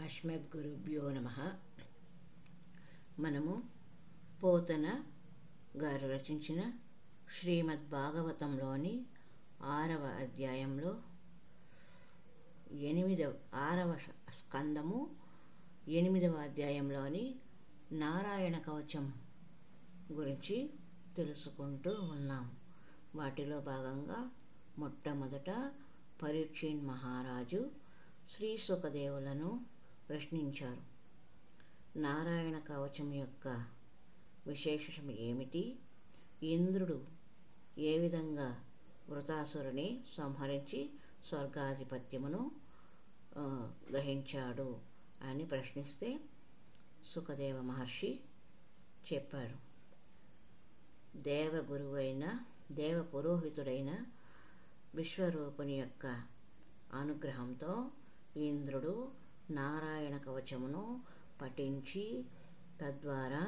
అస్మద్గురుభ్యో నమః. మనము పోతన గారు రచించిన శ్రీమద్ భాగవతంలోని 6వ అధ్యాయంలో 6వ స్కందము 8వ అధ్యాయంలోని నారాయణ కవచం గురించి తెలుసుకుంటూ ఉన్నాం. వాటిలో భాగంగా మొట్టమొదట పరీక్షిత్ మహారాజు శ్రీ సుఖదేవులను ప్రశ్నించారు. నారాయణ కవచం యొక్క విశేషం ఏమిటి? ఇంద్రుడు ఏ విధంగా వృతాసురుని సంహరించి స్వర్గాధిపత్యమును గ్రహించాడు అని ప్రశ్నిస్తే సుఖదేవ మహర్షి చెప్పారు. దేవ పురోహితుడైన విశ్వరూపుని యొక్క అనుగ్రహంతో ఇంద్రుడు నారాయణ కవచమును పఠించి తద్వారా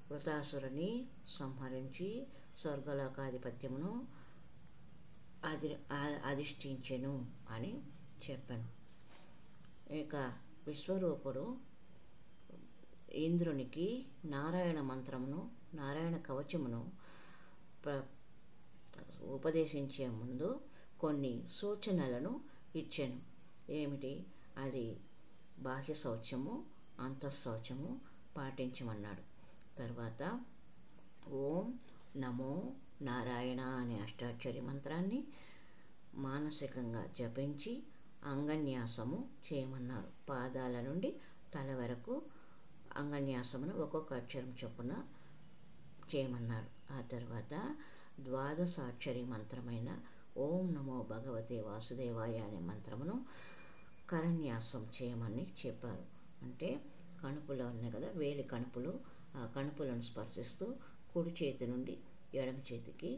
వృతాసురుని సంహరించి స్వర్గలోకాధిపత్యమును అధిష్ఠించెను అని చెప్పాను. ఇక విశ్వరూపుడు ఇంద్రునికి నారాయణ మంత్రమును నారాయణ కవచమును ఉపదేశించే ముందు కొన్ని సూచనలను ఇచ్చాను. ఏమిటి? అది బాహ్య శౌచము, అంతఃశౌచము పాటించమన్నాడు. తర్వాత ఓం నమో నారాయణ అనే అష్టాక్షరి మంత్రాన్ని మానసికంగా జపించి అంగన్యాసము చేయమన్నారు. పాదాల నుండి తల వరకు అంగన్యాసమును ఒక్కొక్క అక్షరం చొప్పున చేయమన్నారు. ఆ తర్వాత ద్వాదశాక్షరి మంత్రమైన ఓం నమో భగవతే వాసుదేవాయ అనే మంత్రమును కరన్యాసం చేయమని చెప్పారు. అంటే కణుపులో ఉన్నాయి కదా, వేలి కణుపులు, ఆ కణుపులను స్పర్శిస్తూ కుడి చేతి నుండి ఎడమ చేతికి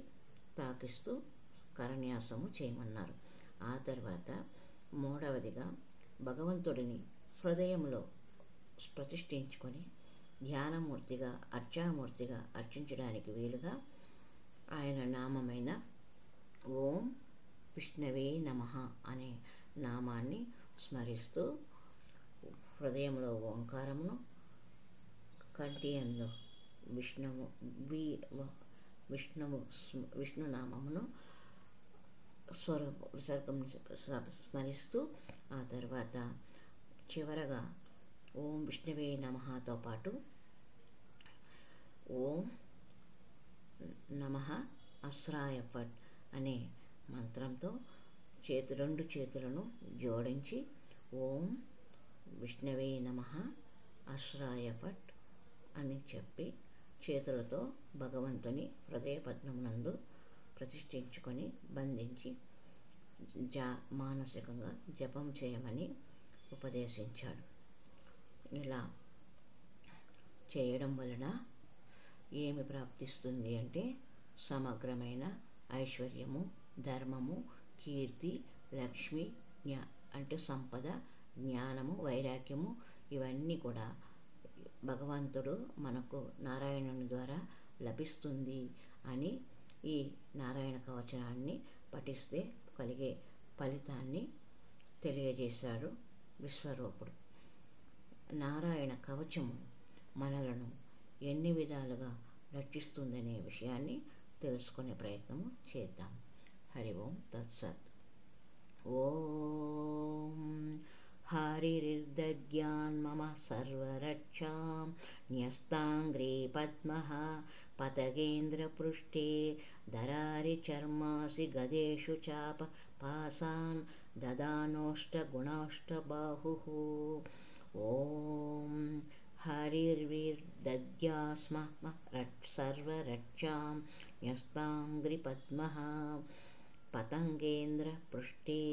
తాకిస్తూ కరన్యాసము చేయమన్నారు. ఆ తర్వాత మూడవదిగా భగవంతుడిని హృదయంలో ప్రతిష్ఠించుకొని ధ్యానమూర్తిగా అర్చామూర్తిగా అర్చించడానికి వీలుగా ఆయన నామమైన ఓం విష్ణవే నమః అనే నామాన్ని స్మరిస్తూ హృదయంలో ఓంకారమును, కంఠియంలో విష్ణునామమును విసర్గం స్మరిస్తూ ఆ తర్వాత చివరగా ఓం విష్ణవే నమఃతో పాటు ఓం నమః అస్రాయ ఫట్ అనే మంత్రంతో రెండు చేతులను జోడించి ఓం విష్ణవే నమః అస్రాయ ఫట్ అని చెప్పి చేతులతో భగవంతుని హృదయ పద్మమునందు ప్రతిష్ఠించుకొని బంధించి మానసికంగా జపం చేయమని ఉపదేశించాడు. ఇలా చేయడం వలన ఏమి ప్రాప్తిస్తుంది అంటే సమగ్రమైన ఐశ్వర్యము, ధర్మము, కీర్తి, లక్ష్మి, అంటే సంపద, జ్ఞానము, వైరాగ్యము ఇవన్నీ కూడా భగవంతుడు మనకు నారాయణుని ద్వారా లభిస్తుంది అని ఈ నారాయణ కవచాన్ని పఠిస్తే కలిగే ఫలితాన్ని తెలియజేశాడు విశ్వరూపుడు. నారాయణ కవచము మనలను ఎన్ని విధాలుగా రక్షిస్తుందనే విషయాన్ని తెలుసుకునే ప్రయత్నము చేద్దాం. హరి ఓం తత్సత్. ఓం హరిర్దద్యాన్ మమ సర్వరక్షాం న్యస్తాంగ్రీ పద్మః పతగేంద్ర పృష్ఠే ధరారి చర్మాసి గదేషు చాప పాసాన్ దదానోష్ట గుణాష్ట బాహుః. ఓం హరిర్దద్యాస్మ సర్వరక్షాం న్యస్తాంగ్రీ పద్మః పతంగేంద్ర పృష్ఠే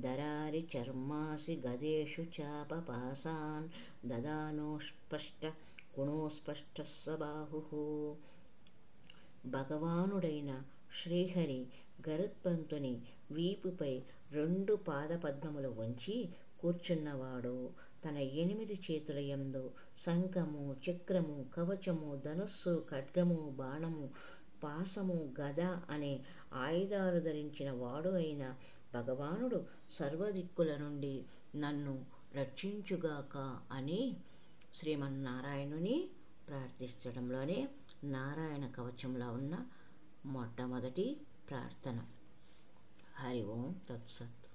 ధరారి చర్మాసి గదేషు చాప పాసాన్ దదానోస్పష్ట గుణోస్పష్ట బాహుః. భగవానుడైన శ్రీహరి గరుత్మంతుని వీపుపై 2 పాదపద్మములు ఉంచి కూర్చున్నవాడు తన 8 చేతుల యందు శంఖము, చక్రము, కవచము, ధనుస్సు, ఖడ్గము, బాణము, పాసము, గద అనే ఆయుధాలు ధరించిన వాడు అయిన భగవానుడు సర్వదిక్కుల నుండి నన్ను రక్షించుగాక అని శ్రీమన్నారాయణుని ప్రార్థించడంలోనే నారాయణ కవచంలో ఉన్న మొట్టమొదటి ప్రార్థన. హరి ఓం తత్సత్.